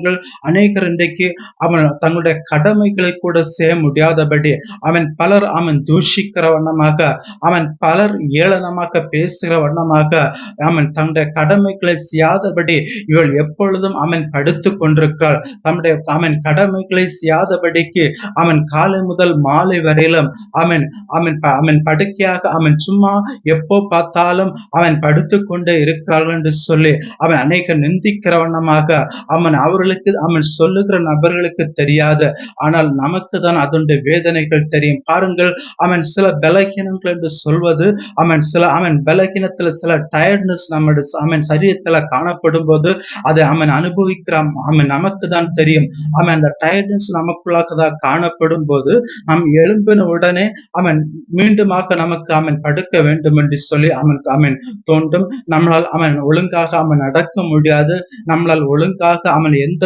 பாருங்கள், அநேகர் இன்றைக்கு அவன் தங்களுடைய கடமைகளை கூட செய்ய முடியாதபடி பலர் தூஷிக்கிற வண்ணமாக, பலர் ஏளனமாக பேசுகிற வண்ணமாக, தன்னுடைய கடமைகளை செய்யாதபடி இவள் எப்பொழுதும் படுத்துக் கொண்டிருக்கிறாள். தம்முடைய கடமைகளை செய்யாதபடிக்கு காலை முதல் மாலை வரையிலும் அவன் படுக்கையாக சும்மா எப்போ பார்த்தாலும் படுத்துக் கொண்டே இருக்கிறார்கள் என்று சொல்லி அநேக நிந்திக்கிற வண்ணமாக அவர்களுக்கு சொல்லுகிற நபர்களுக்கு தெரியாது. ஆனால் நமக்கு தான் அதனுடைய வேதனைகள் தெரியும். பாருங்கள், சில பலகீனங்கள் என்று சொல்வது சில பலகீனத்துல சில டயர்ட்னஸ் நம்முடைய சரீரத்துல காணப்படும் போது அதை அனுபவிக்கிற நமக்கு தான் தெரியும். அந்த டயர்ட்னஸ் நமக்குள்ளாக தான் காணப்படும் போது நாம் எழும்பின உடனே மீண்டுமாக நமக்கு படுக்க வேண்டும் என்று சொல்லி தோன்றும். நம்மளால் ஒழுங்காக நடக்க முடியாது. நம்மளால் ஒழுங்காக எந்த